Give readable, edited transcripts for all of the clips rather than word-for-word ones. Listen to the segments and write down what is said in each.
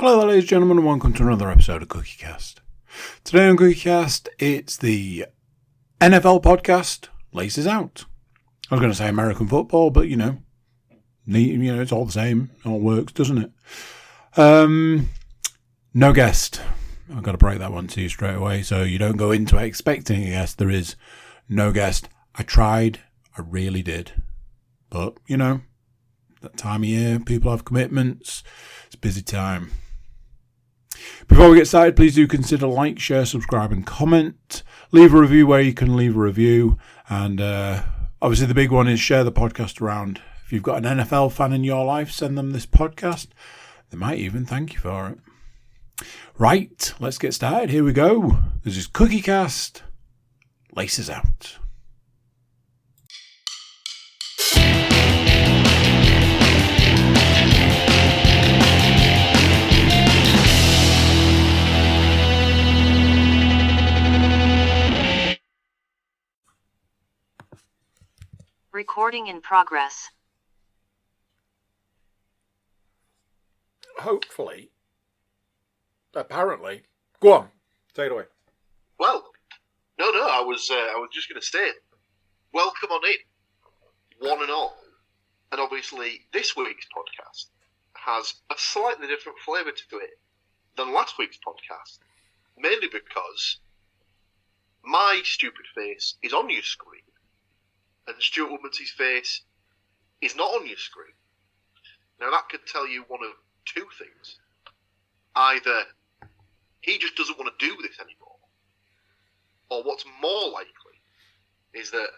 Hello there, ladies and gentlemen, and welcome to another episode of CookieCast. Today on CookieCast, it's the NFL podcast, Laces Out. I was going to say American football, but it's all the same. It all works, doesn't it? No guest. I've got to break that one to you straight away, so you don't go into it expecting a guest. There is no guest. I tried. I really did. But, that time of year, people have commitments. It's a busy time. Before we get started, please do consider like, share, subscribe and comment. Leave a review where you can leave a review. And obviously the big one is share the podcast around. If you've got an NFL fan in your life, send them this podcast. They might even thank you for it. Right, let's get started. Here we go. This is CookieCast. Laces Out. Recording in progress. Hopefully. Apparently. Go on. Take it away. Well, no, I was just going to say, welcome on in, one and all. And obviously, this week's podcast has a slightly different flavour to it than last week's podcast. Mainly because my stupid face is on your screen. And Stuart Woodmansey's face is not on your screen. Now that could tell you one of two things. Either he just doesn't want to do this anymore, or what's more likely is that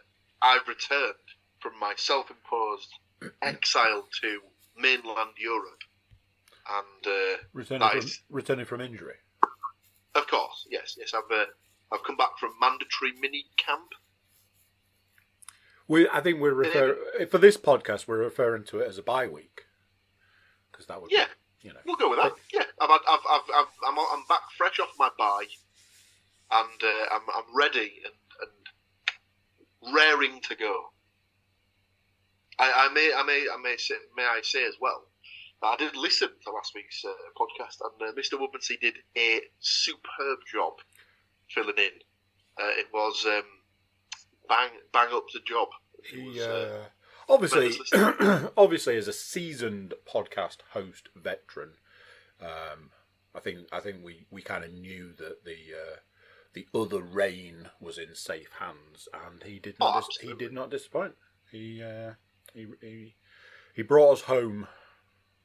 I've returned from my self-imposed exile to mainland Europe, and returning from injury. Of course, yes. I've come back from mandatory mini camp. I think we're for this podcast. We're referring to it as a bye week because that would we'll go with that. Yeah, I'm back fresh off my bye, and I'm ready and raring to go. I may say as well that I did listen to last week's podcast, and Mr. Woodmansey did a superb job filling in. It was. Bang up the job. He obviously as a seasoned podcast host veteran, I think we kind of knew that the other reign was in safe hands, and he did not disappoint. He brought us home.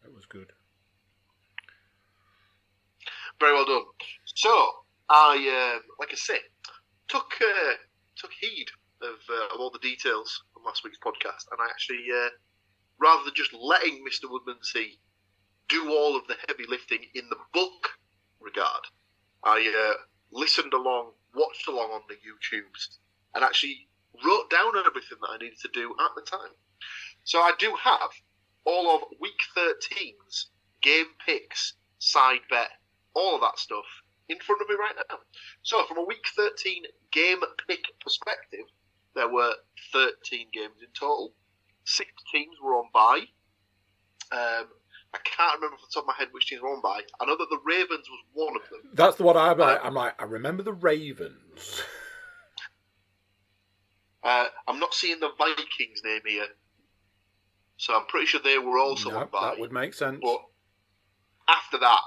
It was good. Very well done. So I like I say, took heed of all the details from last week's podcast, and I actually, rather than just letting Mr. Woodmansey do all of the heavy lifting in the book regard, I listened along, watched along on the YouTubes, and actually wrote down everything that I needed to do at the time. So I do have all of Week 13's game picks, side bet, all of that stuff in front of me right now. So from a Week 13 game pick perspective, there were 13 games in total. 6 teams were on bye. I can't remember off the top of my head which teams were on bye. I know that the Ravens was one of them. That's the one I'm like, I remember the Ravens. I'm not seeing the Vikings name here. So I'm pretty sure they were also on bye. That would make sense. But after that,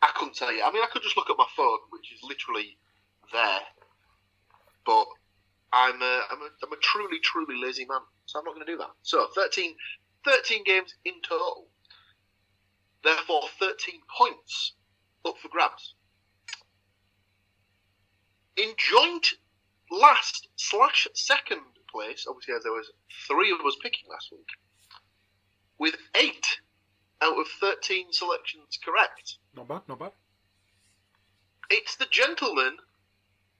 I couldn't tell you. I mean, I could just look at my phone, which is literally there. But I'm a truly, truly lazy man, so I'm not going to do that. So 13 games in total. Therefore, 13 points up for grabs. In joint last/second place, obviously as there was 3 of us picking last week, with 8 out of 13 selections correct. Not bad. It's the gentleman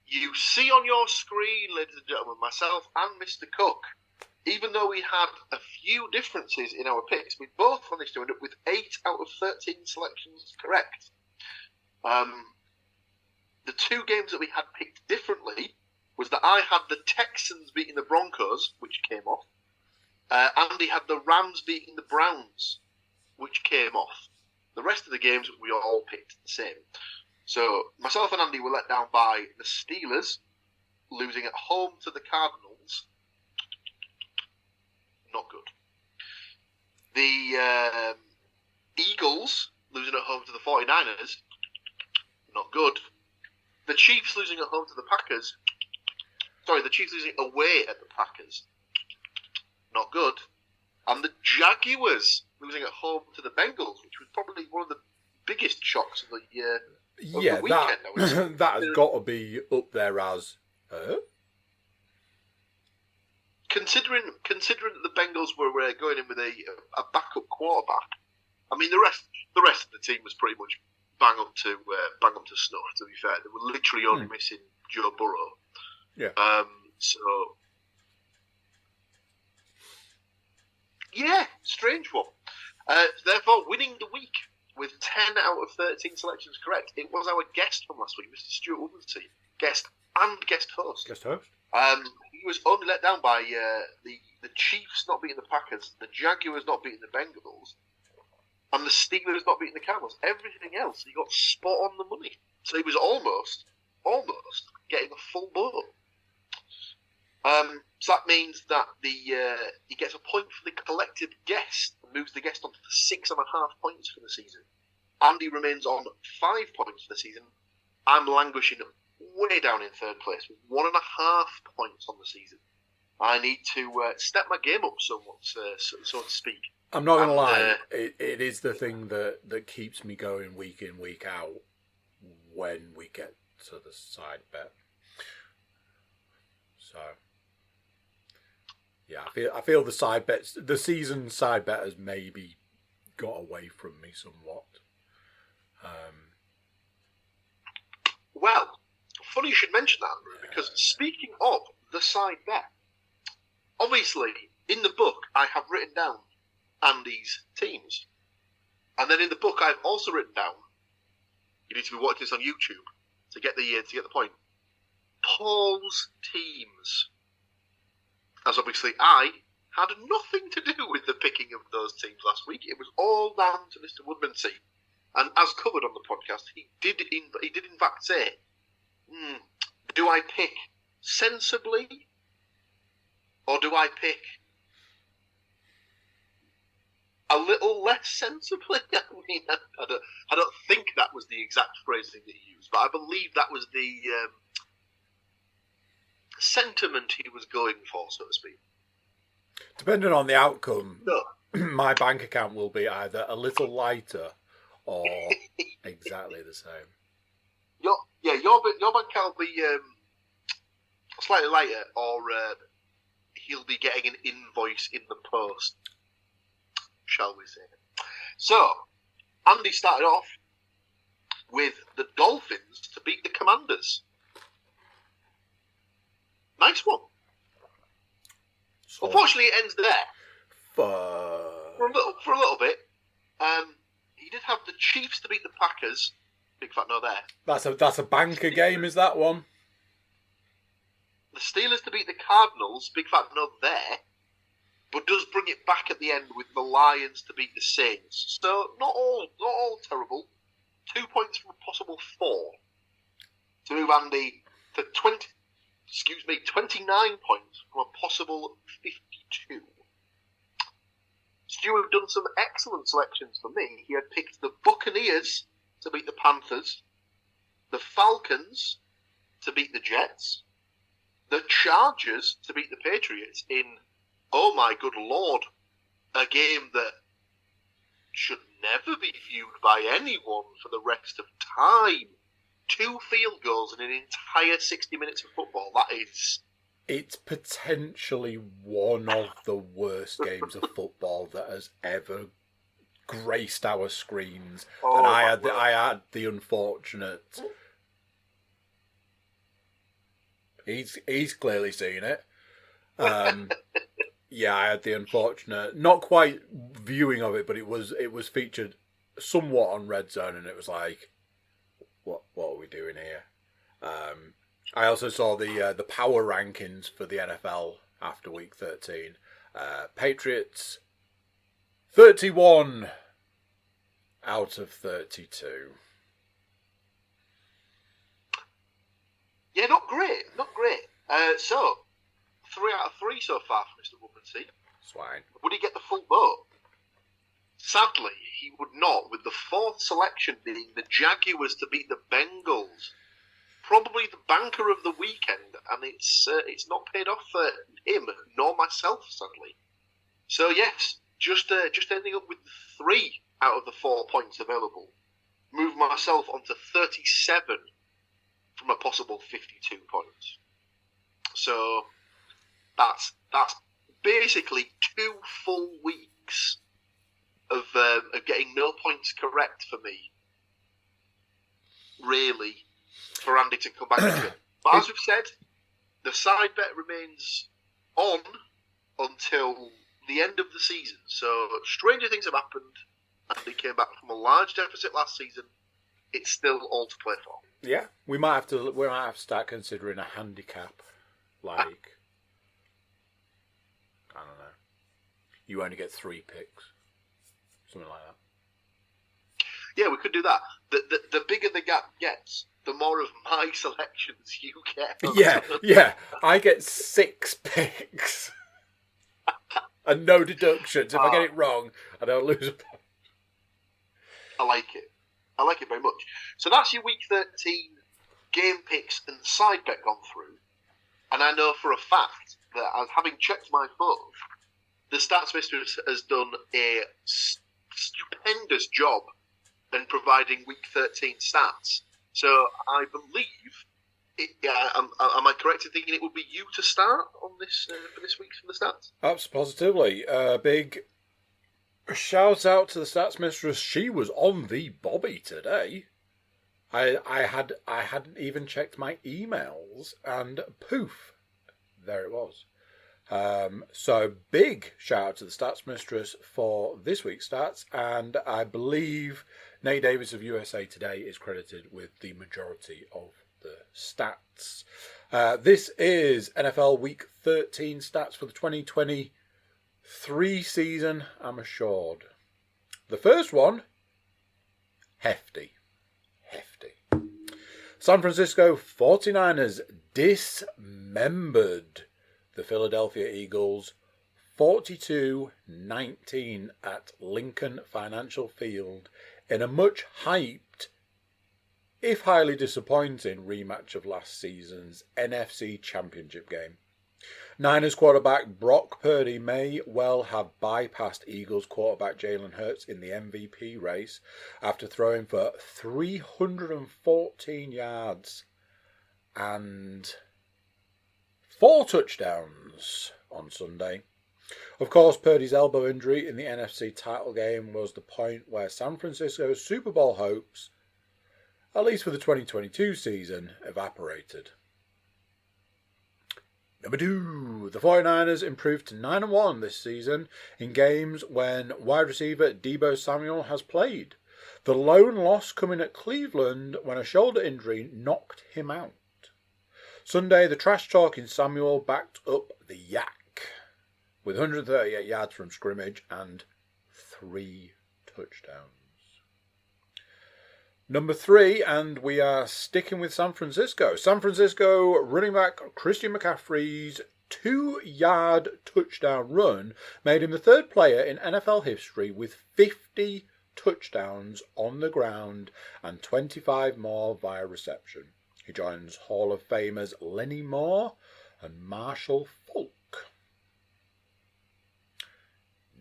you see on your screen, ladies and gentlemen, myself and Mr. Cook. Even though we had a few differences in our picks, we both managed to end up with 8 out of 13 selections correct. The 2 games that we had picked differently was that I had the Texans beating the Broncos, which came off. Andy had the Rams beating the Browns, which came off. the rest of the games we all picked the same. So myself and Andy were let down by the Steelers losing at home to the Cardinals. Not good. The Eagles losing at home to the 49ers. Not good. The Chiefs losing at home to the Packers. Sorry, the Chiefs losing away at the Packers. Not good. And the Jaguars losing at home to the Bengals, which was probably one of the biggest shocks of the weekend. That has got to be up there as... Considering that the Bengals were going in with a backup quarterback, I mean the rest of the team was pretty much bang up to snuff. To be fair, they were literally only missing Joe Burrow. Yeah. So yeah, strange one. Therefore, winning the week with 10 out of 13 selections correct. It was our guest from last week, Mr. Stuart Woodmansey, guest host. Guest host. He was only let down by the Chiefs not beating the Packers, the Jaguars not beating the Bengals, and the Steelers not beating the Cardinals. Everything else, he got spot on the money. So he was almost getting a full boat. So that means that he gets a point for the collective guest and moves the guest on to 6.5 points for the season. Andy remains on 5 points for the season. I'm languishing way down in third place with 1.5 points on the season. I need to step my game up somewhat, so to speak. I'm not going to lie, it is the thing that keeps me going week in, week out when we get to the side bet. So, yeah, I feel the side bets, the season side bet has maybe got away from me somewhat. Well, funny you should mention that, Andrew, because speaking of the side bet, obviously in the book I have written down Andy's teams, and then in the book I've also written down, you need to be watching this on YouTube to get the point, Paul's teams, as obviously I had nothing to do with the picking of those teams last week. It was all down to Mr. Woodmansey, and as covered on the podcast, he did in fact say, do I pick sensibly or do I pick a little less sensibly? I mean, I don't think that was the exact phrasing that he used, but I believe that was the sentiment he was going for, so to speak. Depending on the outcome, my bank account will be either a little lighter or exactly the same. Your bank account will be slightly lighter, or he'll be getting an invoice in the post, shall we say. So, Andy started off with the Dolphins to beat the Commanders. Nice one. So, unfortunately, it ends there. For a little bit. He did have the Chiefs to beat the Packers. Big fat no there. That's a banker game, is that one? The Steelers to beat the Cardinals. Big fat no there. But does bring it back at the end with the Lions to beat the Saints. So not all terrible. 2 points from a possible 4 to move Andy to 29 points from a possible 52. Stuart done some excellent selections for me. He had picked the Buccaneers to beat the Panthers, the Falcons to beat the Jets, the Chargers to beat the Patriots in, oh my good lord, a game that should never be viewed by anyone for the rest of time. 2 field goals in an entire 60 minutes of football. That is... It's potentially one of the worst games of football that has ever graced our screens. And I had the unfortunate... He's clearly seen it. Yeah, I had the unfortunate, not quite viewing of it, but it was featured somewhat on Red Zone, and it was like, what are we doing here? I also saw the power rankings for the NFL after week 13. Patriots 31, out of 32. Yeah, not great. So, 3 out of 3 so far for Mr. Woodmansey. Swine. Would he get the full vote? Sadly, he would not, with the 4th selection being the Jaguars to beat the Bengals. Probably the banker of the weekend, and it's not paid off for him nor myself, sadly. So yes, just ending up with 3 out of the 4 points available. Move myself onto 37 from a possible 52 points. So that's basically 2 full weeks of getting no points correct for me, really, for Andy to come back into it. But as we've said, the side bet remains on until the end of the season. So stranger things have happened. Andy came back from a large deficit last season. It's still all to play for. Yeah, we might have to start considering a handicap, like I don't know. You only get 3 picks, something like that. Yeah, we could do that. The bigger the gap gets, the more of my selections you get. Yeah. I get 6 picks and no deductions. If I get it wrong, I don't lose a point. I like it. I like it very much. So that's your week 13 game picks and side bet gone through. And I know for a fact that, as having checked my phone, the Stats Mistress has done a stupendous job in providing week 13 stats. So I believe, am I correct in thinking it would be you to start on this for this week's from the stats? Absolutely, positively. Big shout out to the Stats Mistress. She was on the Bobby today. I hadn't even checked my emails, and poof, there it was. So big shout out to the Stats Mistress for this week's stats, and I believe Nate Davis of USA Today is credited with the majority of the stats. This is NFL Week 13 stats for the 2023 season, I'm assured. The first one, hefty. San Francisco 49ers dismembered the Philadelphia Eagles 42-19 at Lincoln Financial Field in a much hyped, if highly disappointing, rematch of last season's NFC Championship game. Niners quarterback Brock Purdy may well have bypassed Eagles quarterback Jalen Hurts in the MVP race after throwing for 314 yards and 4 touchdowns on Sunday. Of course, Purdy's elbow injury in the NFC title game was the point where San Francisco's Super Bowl hopes, at least for the 2022 season, evaporated. Number 2, the 49ers improved to 9-1 this season in games when wide receiver Deebo Samuel has played. The lone loss coming at Cleveland when a shoulder injury knocked him out. Sunday, the trash-talking Samuel backed up the yak with 138 yards from scrimmage and 3 touchdowns. Number 3, and we are sticking with San Francisco. San Francisco running back Christian McCaffrey's 2-yard touchdown run made him the 3rd player in NFL history with 50 touchdowns on the ground and 25 more via reception. He joins Hall of Famers Lenny Moore and Marshall Faulk.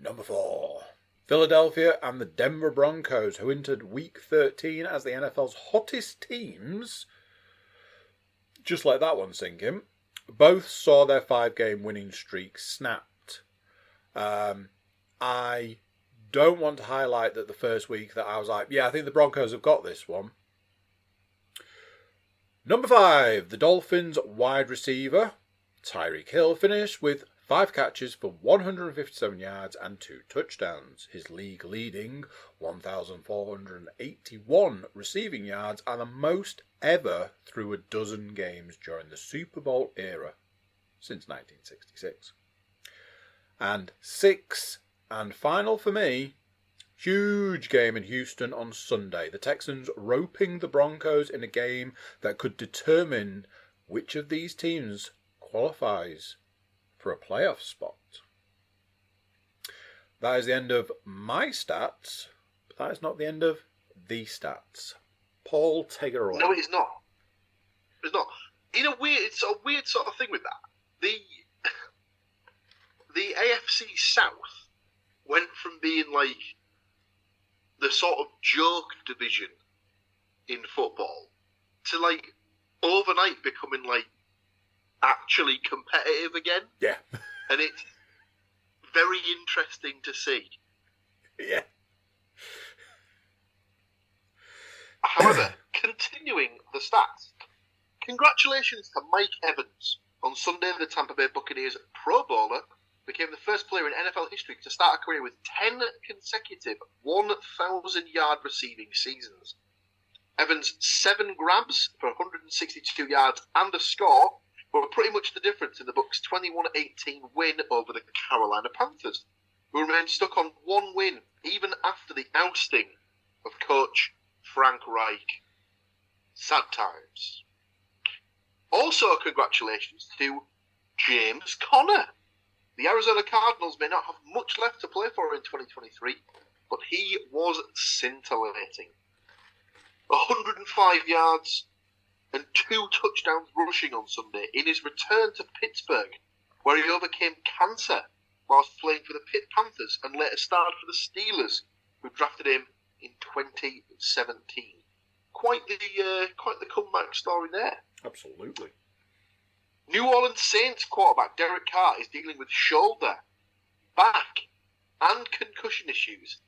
Number 4. Philadelphia and the Denver Broncos, who entered Week 13 as the NFL's hottest teams, just like that one sinking, both saw their 5-game winning streak snapped. I don't want to highlight that the first week that I was like, yeah, I think the Broncos have got this one. Number 5, the Dolphins wide receiver, Tyreek Hill, finished with 5 catches for 157 yards and 2 touchdowns. His league-leading 1,481 receiving yards are the most ever through a dozen games during the Super Bowl era since 1966. And 6, and final for me, Huge game in Houston on Sunday. The Texans roping the Broncos in a game that could determine which of these teams qualifies for a playoff spot. That is the end of my stats, but that is not the end of the stats. Paul, take it away. No, it is not. It's not. It's a weird sort of thing with that. The AFC South went from being like the sort of joke division in football to like overnight becoming like actually competitive again. Yeah. And it's very interesting to see. Yeah. However, continuing the stats, congratulations to Mike Evans. On Sunday, the Tampa Bay Buccaneers Pro Bowler became the first player in NFL history to start a career with 10 consecutive 1,000-yard receiving seasons. Evans' 7 grabs for 162 yards and a score were pretty much the difference in the Bucs' 21-18 win over the Carolina Panthers, who remained stuck on one win even after the ousting of coach Frank Reich. Sad times. Also, congratulations to James Conner. The Arizona Cardinals may not have much left to play for in 2023, but he was scintillating. 105 yards and 2 touchdowns rushing on Sunday in his return to Pittsburgh, where he overcame cancer whilst playing for the Pitt Panthers and later starred for the Steelers, who drafted him in 2017. Quite the comeback story there. Absolutely. New Orleans Saints quarterback Derek Carr is dealing with shoulder, back, and concussion issues,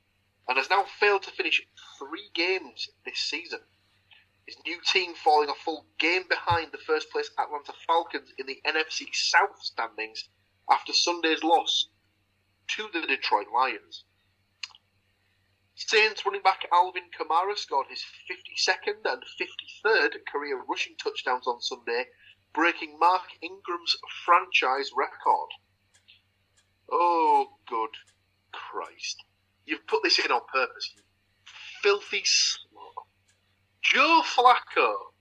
and has now failed to finish 3 games this season. His new team falling a full game behind the first place Atlanta Falcons in the NFC South standings after Sunday's loss to the Detroit Lions. Saints running back Alvin Kamara scored his 52nd and 53rd career rushing touchdowns on Sunday, breaking Mark Ingram's franchise record. Oh, good Christ. You've put this in on purpose, you filthy slug. Joe Flacco, ...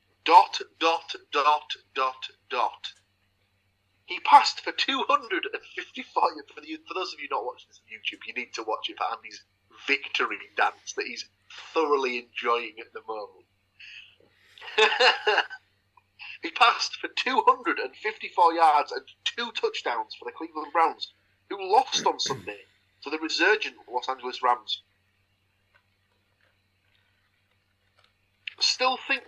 He passed for 255. For those of you not watching this on YouTube, you need to watch it for Andy's victory dance that he's thoroughly enjoying at the moment. He passed for 254 yards and 2 touchdowns for the Cleveland Browns, who lost on Sunday to the resurgent Los Angeles Rams. Still think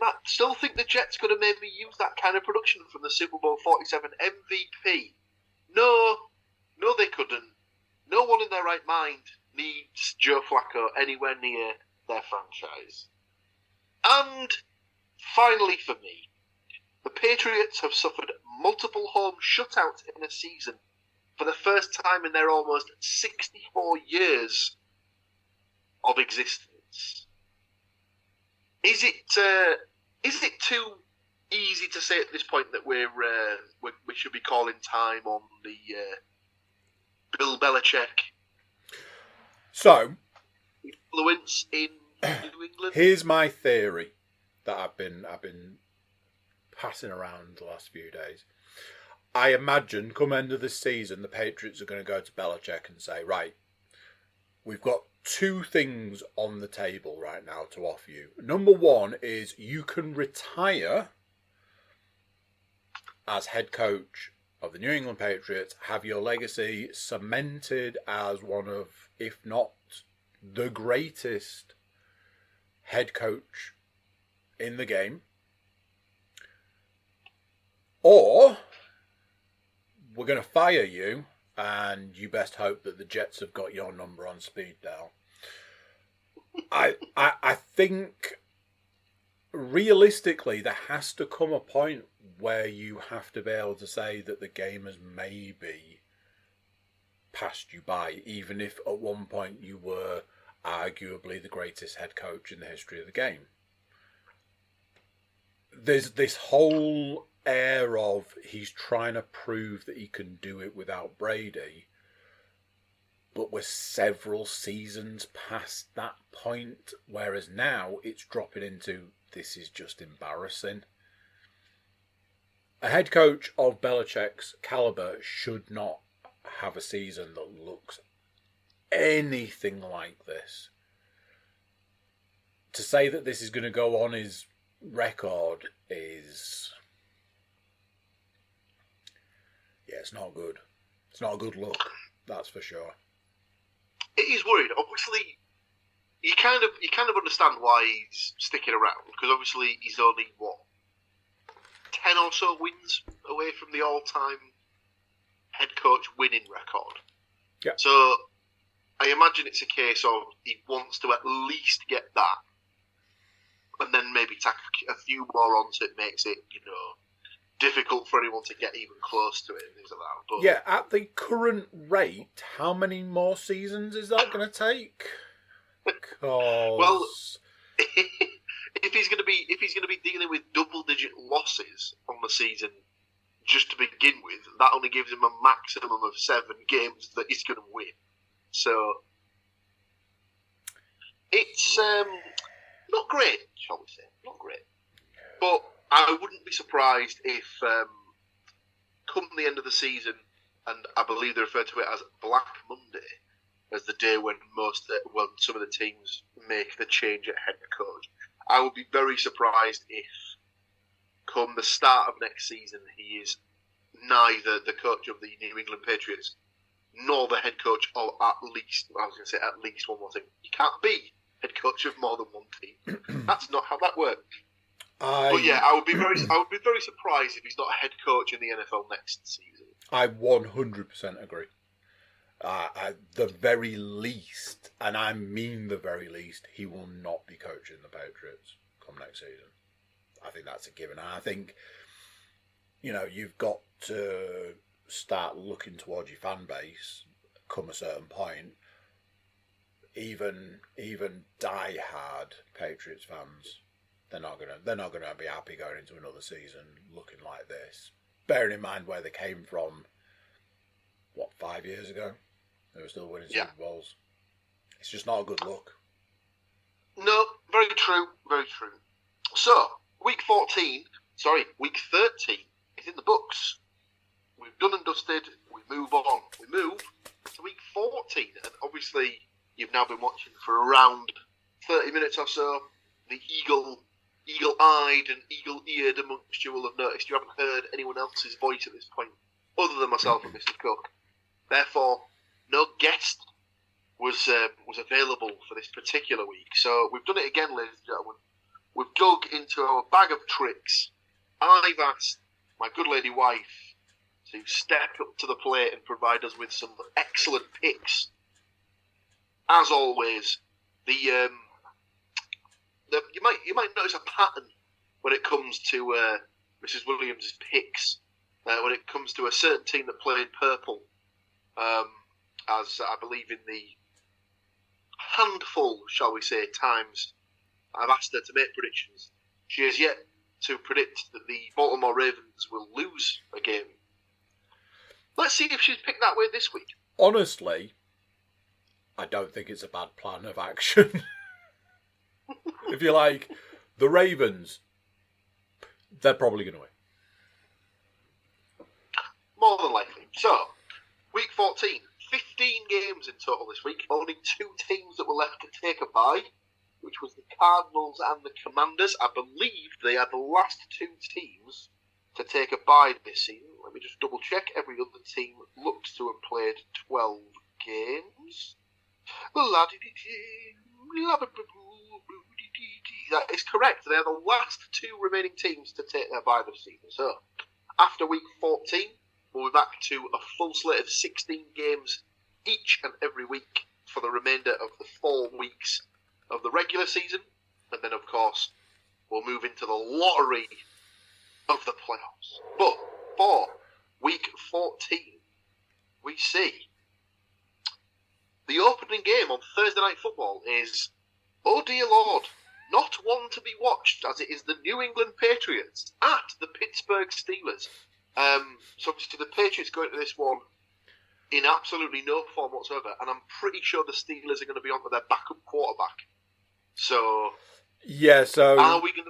the Jets could have maybe used that kind of production from the Super Bowl 47 MVP. No, they couldn't. No one in their right mind needs Joe Flacco anywhere near their franchise. And finally for me, the Patriots have suffered multiple home shutouts in a season for the first time in their almost 64 years of existence. Is it too easy to say at this point that we should be calling time on the Bill Belichick influence in New England? Here's my theory that I've been passing around the last few days. I imagine come end of this season, the Patriots are going to go to Belichick and say, right, we've got 2 things on the table right now to offer you. Number 1 is you can retire as head coach of the New England Patriots, have your legacy cemented as one of, if not the greatest head coach in the game. Or we're going to fire you, and you best hope that the Jets have got your number on speed dial. I think realistically there has to come a point where you have to be able to say that the game has maybe passed you by, even if at one point you were arguably the greatest head coach in the history of the game. There's this whole air of he's trying to prove that he can do it without Brady. but we're several seasons past that point, whereas now it's dropping into, this is just embarrassing. A head coach of Belichick's calibre should not have a season that looks anything like this. To say that this is going to go on his record is... yeah, it's not good. It's not a good look, that's for sure. It is worried. Obviously, you kind of understand why he's sticking around, because obviously he's only, 10 or so wins away from the all-time head coach winning record. Yeah. So I imagine it's a case of he wants to at least get that, and then maybe tack a few more on so it makes it, difficult for anyone to get even close to it and things like that. But yeah, at the current rate, how many more seasons is that going to take? Well, if he's going to be dealing with double-digit losses on the season just to begin with, that only gives him a maximum of 7 games that he's going to win. So it's not great, shall we say? Not great, but I wouldn't be surprised if, come the end of the season, and I believe they refer to it as Black Monday, as the day when some of the teams make the change at head coach. I would be very surprised if, come the start of next season, he is neither the coach of the New England Patriots nor the head coach of at least one more team. You can't be head coach of more than one team. That's not how that works. But yeah, I would be very surprised if he's not a head coach in the NFL next season. I 100% agree. At the very least, and I mean the very least, he will not be coaching the Patriots come next season. I think that's a given. And I think, you've got to start looking towards your fan base come a certain point. Even die-hard Patriots fans, they're not gonna be happy going into another season looking like this. Bearing in mind where they came from, 5 years ago? They were still winning Super Bowls. It's just not a good look. No, very true, very true. So, week 13 is in the books. We've done and dusted, we move on. We move to week 14, and obviously you've now been watching for around 30 minutes or so. The eagle-eyed and eagle-eared amongst you will have noticed you haven't heard anyone else's voice at this point, other than myself and Mr. Cook. Therefore, no guest was available for this particular week. So we've done it again, ladies and gentlemen. We've dug into our bag of tricks. I've asked my good lady wife to step up to the plate and provide us with some excellent picks. As always, you might notice a pattern when it comes to Mrs. Williams' picks. When it comes to a certain team that played purple, as I believe in the handful, shall we say, times I've asked her to make predictions, she has yet to predict that the Baltimore Ravens will lose a game. Let's see if she's picked that way this week. Honestly, I don't think it's a bad plan of action. If you like, the Ravens, they're probably going to win. More than likely. So, week 14, 15 games in total this week. Only 2 teams that were left to take a bye, which was the Cardinals and the Commanders. I believe they are the last 2 teams to take a bye this season. Let me just double check. Every other team looked to have played 12 games. That is correct. They are the last 2 remaining teams to take their bye this season. So, after week 14, we'll be back to a full slate of 16 games each and every week for the remainder of the 4 weeks of the regular season. And then, of course, we'll move into the lottery of the playoffs. But for week 14, we see the opening game on Thursday Night Football is, oh dear Lord, not one to be watched, as it is the New England Patriots at the Pittsburgh Steelers. So obviously the Patriots go into this one in absolutely no form whatsoever, and I'm pretty sure the Steelers are going to be onto their backup quarterback. So, Yeah, so are we going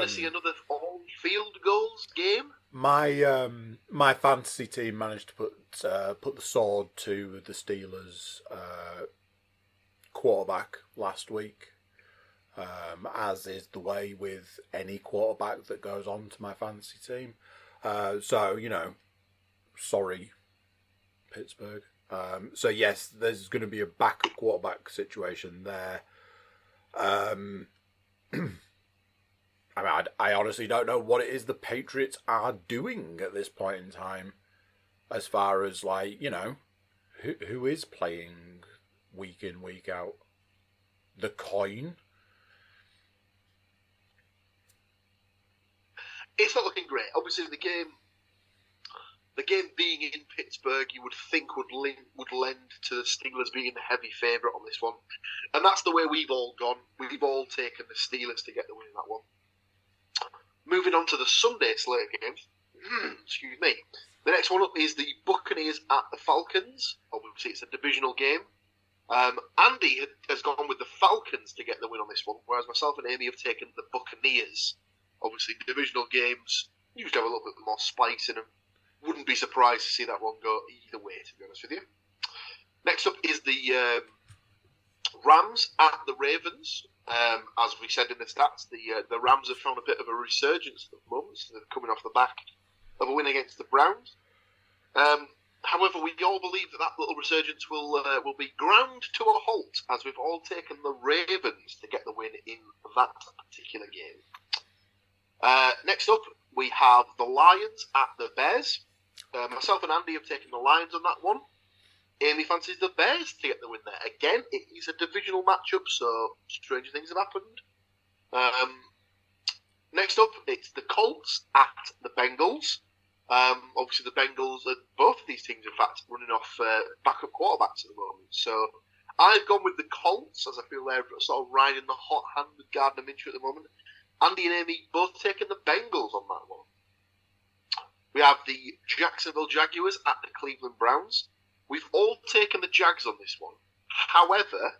to see another all field goals game? My fantasy team managed to put the sword to the Steelers quarterback last week, as is the way with any quarterback that goes on to my fantasy team. So, sorry, Pittsburgh. So yes, there's going to be a backup quarterback situation there. I mean, I honestly don't know what it is the Patriots are doing at this point in time, as far as who is playing week in, week out. The coin. It's not looking great. Obviously, the game being in Pittsburgh, you would think would lend to the Steelers being the heavy favourite on this one, and that's the way we've all gone. We've all taken the Steelers to get the win in that one. Moving on to the Sunday slate games. Excuse me. The next one up is the Buccaneers at the Falcons. Obviously, it's a divisional game. Andy has gone with the Falcons to get the win on this one, whereas myself and Amy have taken the Buccaneers. Obviously, divisional games usually have a little bit more spice in them. Wouldn't be surprised to see that one go either way, to be honest with you. Next up is the Rams at the Ravens. As we said in the stats, the Rams have found a bit of a resurgence at the moment. So they're coming off the back of a win against the Browns. However, we all believe that little resurgence will be ground to a halt, as we've all taken the Ravens to get the win in that particular game. Next up, we have the Lions at the Bears. Myself and Andy have taken the Lions on that one. Amy fancies the Bears to get the win there. Again, it is a divisional matchup, so strange things have happened. Next up, it's the Colts at the Bengals. Obviously, the Bengals are both of these teams, in fact, running off backup quarterbacks at the moment. So I've gone with the Colts, as I feel they're sort of riding the hot hand with Gardner Minshew at the moment. Andy and Amy both taking the Bengals on that one. We have the Jacksonville Jaguars at the Cleveland Browns. We've all taken the Jags on this one. However,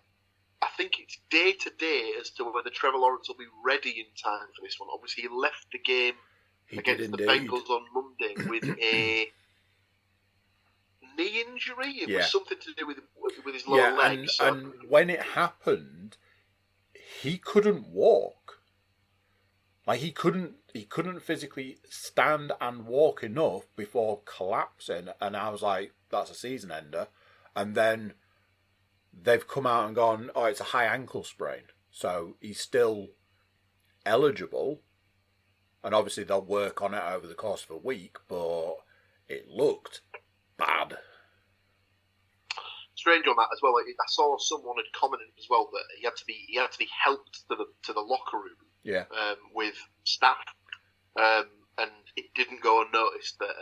I think it's day to day as to whether Trevor Lawrence will be ready in time for this one. Obviously, he left the game against the Bengals on Monday with a knee injury. It was something to do with his lower leg. And when it happened, he couldn't walk. Like he couldn't physically stand and walk enough before collapsing, and I was like, that's a season ender. And then they've come out and gone, oh, it's a high ankle sprain, so he's still eligible. And obviously they'll work on it over the course of a week, but it looked bad. Strange on that as well. I saw someone had commented as well that he had to be helped to the locker room. Yeah. With staff, and it didn't go unnoticed that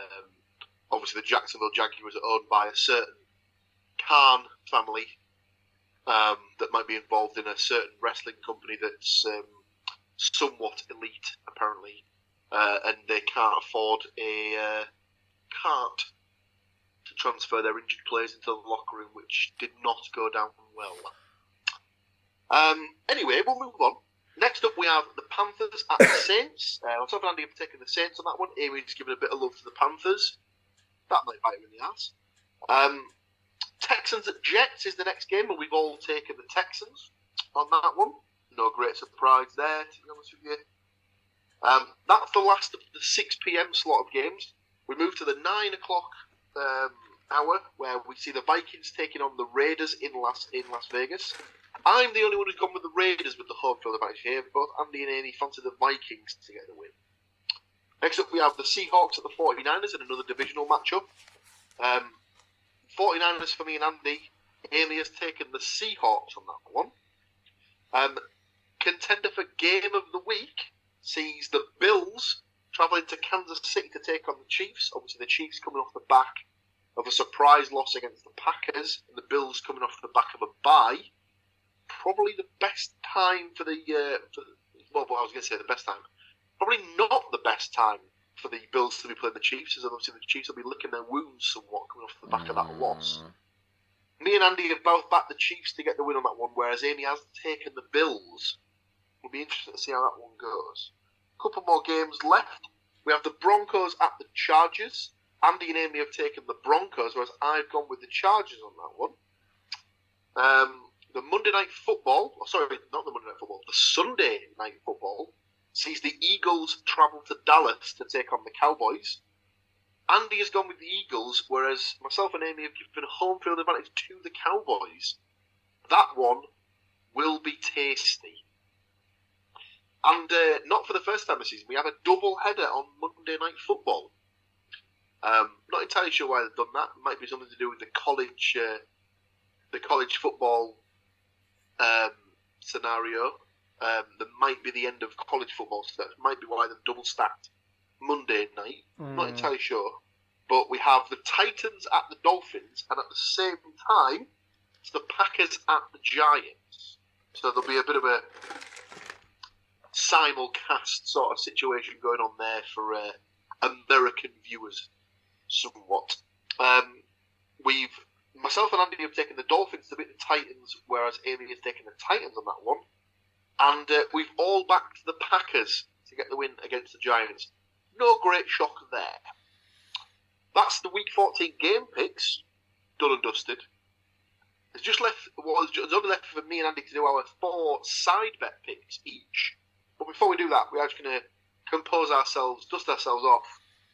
obviously the Jacksonville Jaguars are owned by a certain Khan family that might be involved in a certain wrestling company that's somewhat elite, apparently, and they can't afford a cart to transfer their injured players into the locker room, which did not go down well. Anyway, we'll move on. Next up, we have the Panthers at the Saints. Myself and Andy have taken the Saints on that one. Amy's given a bit of love to the Panthers. That might bite him in the ass. Texans at Jets is the next game, but we've all taken the Texans on that one. No great surprise there, to be honest with you. That's the last of the 6 p.m. slot of games. We move to the 9 o'clock hour, where we see the Vikings taking on the Raiders in Las Vegas. I'm the only one who's gone with the Raiders with the home field advantage here. Both Andy and Amy fancy the Vikings to get the win. Next up, we have the Seahawks at the 49ers in another divisional matchup. 49ers for me and Andy. Amy has taken the Seahawks on that one. Contender for Game of the Week sees the Bills travelling to Kansas City to take on the Chiefs. Obviously, the Chiefs coming off the back of a surprise loss against the Packers, and the Bills coming off the back of a bye. Probably the best time for the... well, I was going to say the best time. Probably not the best time for the Bills to be playing the Chiefs, as obviously the Chiefs will be licking their wounds somewhat coming off the back of that loss. Me and Andy have both backed the Chiefs to get the win on that one, whereas Amy has taken the Bills. We'll be interested to see how that one goes. A couple more games left. We have the Broncos at the Chargers. Andy and Amy have taken the Broncos, whereas I've gone with the Chargers on that one. The Monday Night Football, not the Monday Night Football, the Sunday Night Football sees the Eagles travel to Dallas to take on the Cowboys. Andy has gone with the Eagles, whereas myself and Amy have given home field advantage to the Cowboys. That one will be tasty. And not for the first time this season, we have a double header on Monday Night Football. Not entirely sure why they've done that. It might be something to do with the college football scenario. That might be the end of college football, so that might be why they've double stacked Monday night. Not entirely sure. But we have the Titans at the Dolphins, and at the same time, it's the Packers at the Giants. So there'll be a bit of a simulcast sort of situation going on there for American viewers, somewhat. Myself and Andy have taken the Dolphins to beat the Titans, whereas Amy has taken the Titans on that one. And we've all backed the Packers to get the win against the Giants. No great shock there. That's the Week 14 game picks, done and dusted. It's only left for me and Andy to do our 4 side bet picks each. But before we do that, we're just going to compose ourselves, dust ourselves off,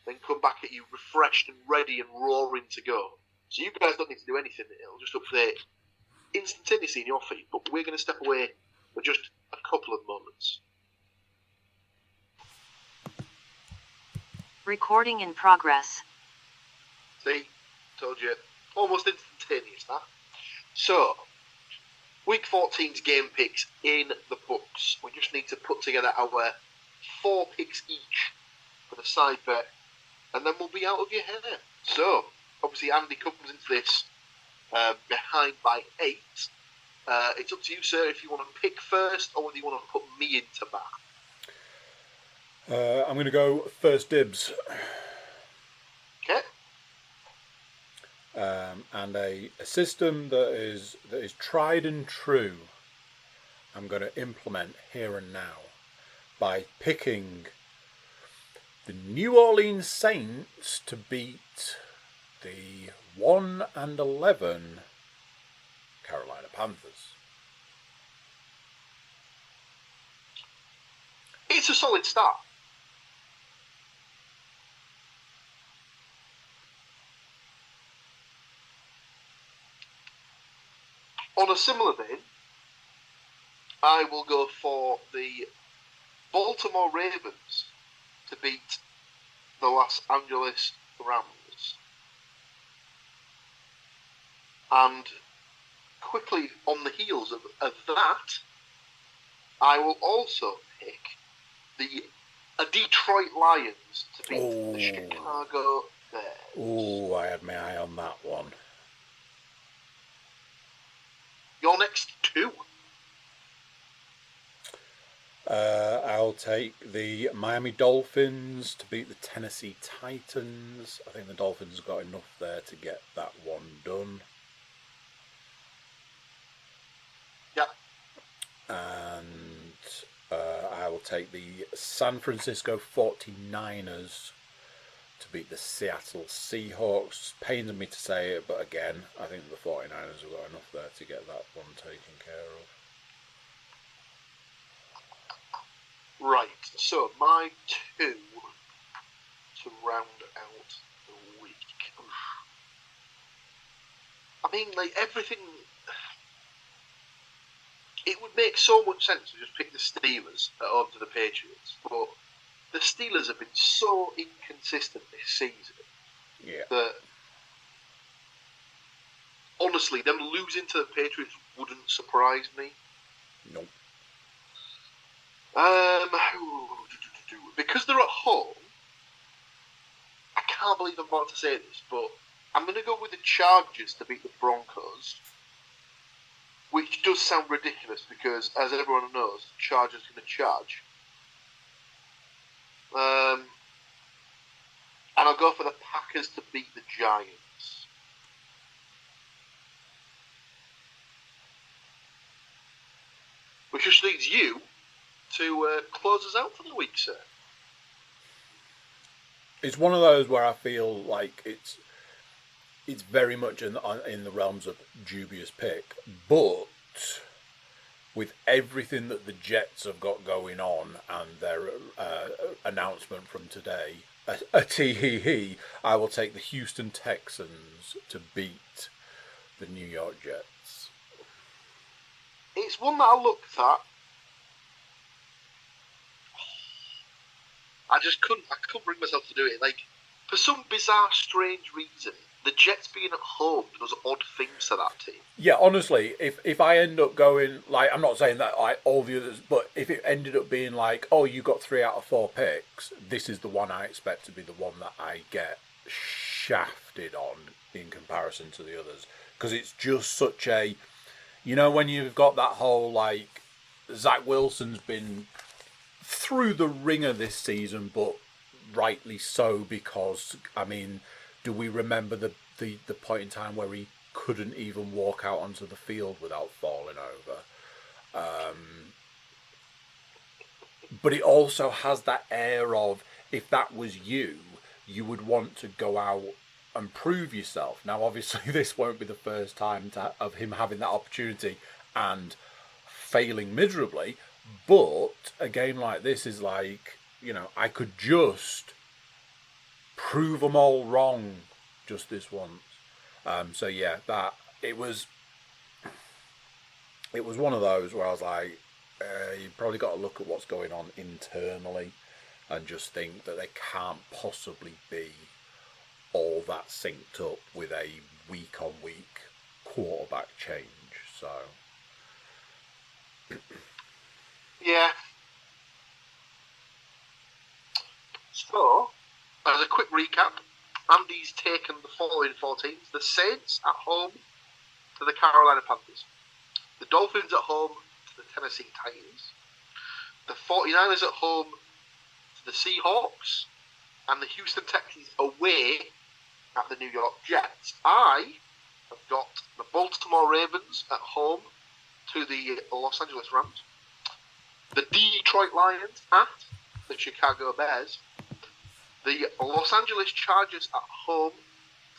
then come back at you refreshed and ready and roaring to go. So you guys don't need to do anything. It'll just update instantaneously in your feed. But we're going to step away for just a couple of moments. Recording in progress. See? Told you. Almost instantaneous, that. So, Week 14's game picks in the books. We just need to put together our 4 picks each for the side bet, and then we'll be out of your hair. So, obviously Andy comes into this behind by 8. It's up to you, sir, if you want to pick first or whether you want to put me into that. I'm going to go first dibs. Okay. And a system that is tried and true, I'm going to implement here and now by picking the New Orleans Saints to beat the 1-11 Carolina Panthers. It's a solid start. On a similar vein, I will go for the Baltimore Ravens to beat the Los Angeles Rams. And quickly on the heels of that, I will also pick a Detroit Lions to beat the Chicago Bears. Oh, I had my eye on that one. Your next 2. I'll take the Miami Dolphins to beat the Tennessee Titans. I think the Dolphins got enough there to get that one done. Yep. And I will take the San Francisco 49ers to beat the Seattle Seahawks. Pains me to say it, but again, I think the 49ers have got enough there to get that one taken care of. Right, so my 2 to round out the week. I mean, like, everything... It would make so much sense to just pick the Steelers at home to the Patriots, but the Steelers have been so inconsistent this season that, honestly, them losing to the Patriots wouldn't surprise me. Nope. Because they're at home, I can't believe I'm about to say this, but I'm going to go with the Chargers to beat the Broncos, which does sound ridiculous because, as everyone knows, the Chargers are going to charge. And I'll go for the Packers to beat the Giants. Which just leaves you to close us out for the week, sir. It's one of those where I feel like it's very much in the realms of dubious pick, but with everything that the Jets have got going on and their announcement from today, a tee-hee-hee, I will take the Houston Texans to beat the New York Jets. It's one that I looked at. I couldn't bring myself to do it. Like, for some bizarre, strange reason, the Jets being at home does odd things to that team. Yeah, honestly, if I end up going, like, I'm not saying that like all the others, but if it ended up being like, oh, you got 3 out of 4 picks, this is the one I expect to be the one that I get shafted on in comparison to the others. Because it's just such a, when you've got that whole, like, Zach Wilson's been through the ringer this season, but rightly so, because, I mean, do we remember the point in time where he couldn't even walk out onto the field without falling over? But it also has that air of, if that was you would want to go out and prove yourself. Now, obviously, this won't be the first time of him having that opportunity and failing miserably, but a game like this is like, I could just prove them all wrong just this once. So yeah, that it was one of those where I was like, you've probably got to look at what's going on internally and just think that they can't possibly be all that synced up with a week-on-week quarterback change. So yeah. So, as a quick recap, Andy's taken the following 4 teams. The Saints at home to the Carolina Panthers. The Dolphins at home to the Tennessee Titans. The 49ers at home to the Seahawks. And the Houston Texans away at the New York Jets. I have got the Baltimore Ravens at home to the Los Angeles Rams. The Detroit Lions at the Chicago Bears. The Los Angeles Chargers at home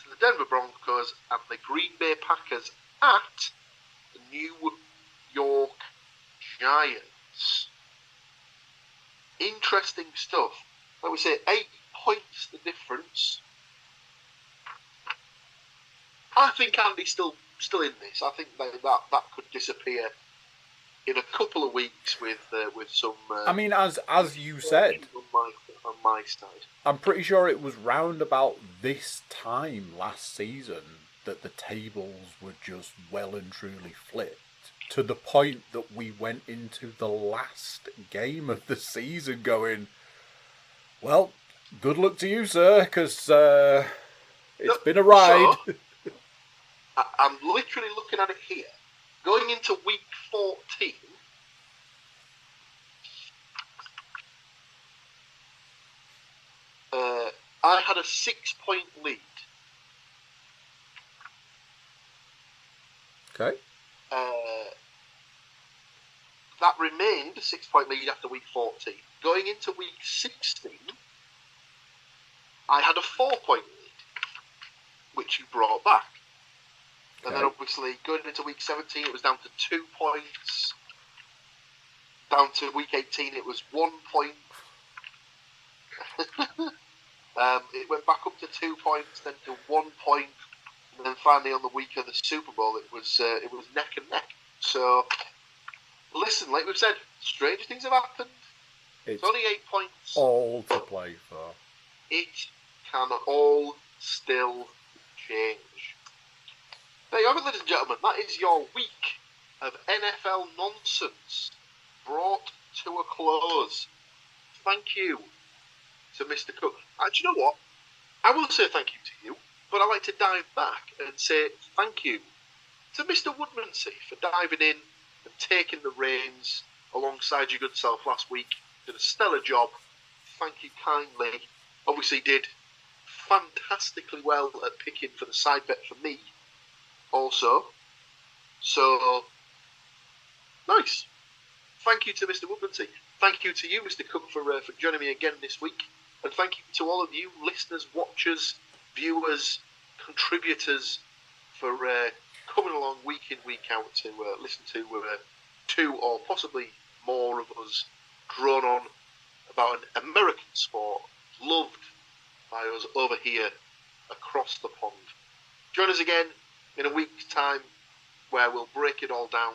to the Denver Broncos, and the Green Bay Packers at the New York Giants. Interesting stuff. Like we say, 8 points the difference. I think Andy's still in this. I think that could disappear in a couple of weeks with some. I mean, as you said, on my side, I'm pretty sure it was round about this time last season that the tables were just well and truly flipped, to the point that we went into the last game of the season going, well, good luck to you, sir, because it's been a ride. So, I'm literally looking at it here. Going into week 14, I had a 6-point lead. Okay. That remained a 6-point lead after week 14. Going into week 16, I had a 4-point lead, which you brought back. Okay. And then obviously going into week 17, it was down to 2 points. Down to week 18, it was 1 point. It went back up to 2 points, then to 1 point, and then finally on the week of the Super Bowl, it was neck and neck. So, listen, like we've said, strange things have happened. It's only 8 points. All to play for. It can all still change. There you have it, ladies and gentlemen. That is your week of NFL nonsense brought to a close. Thank you to Mr. Cook. And do you know what? I will say thank you to you, but I'd like to dive back and say thank you to Mr. Woodmansey for diving in and taking the reins alongside your good self last week. Did a stellar job. Thank you kindly. Obviously did fantastically well at picking for the side bet for me also. So, nice. Thank you to Mr. Woodmansey. Thank you to you, Mr. Cook, for joining me again this week. And thank you to all of you listeners, watchers, viewers, contributors for coming along week in, week out to listen to two or possibly more of us drone on about an American sport loved by us over here across the pond. Join us again in a week's time where we'll break it all down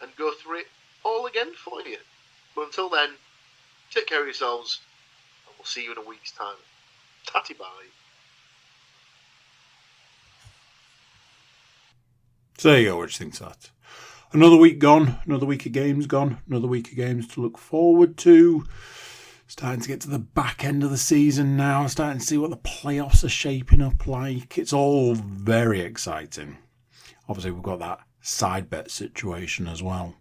and go through it all again for you. But until then, take care of yourselves and we'll see you in a week's time. Tatty bye. So there you go, what do you think of that? Another week gone, another week of games gone, another week of games to look forward to. Starting to get to the back end of the season now, starting to see what the playoffs are shaping up like. It's all very exciting. Obviously, we've got that side bet situation as well.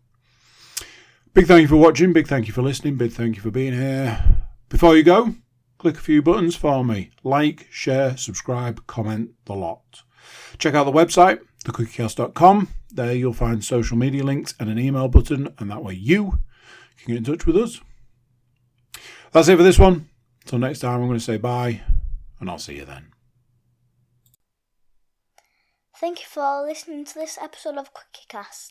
Big thank you for watching, big thank you for listening, big thank you for being here. Before you go, click a few buttons for me. Like, share, subscribe, comment, the lot. Check out the website, thecookiecast.com. There you'll find social media links and an email button, and that way you can get in touch with us. That's it for this one. Until next time, I'm going to say bye, and I'll see you then. Thank you for listening to this episode of CookieCast.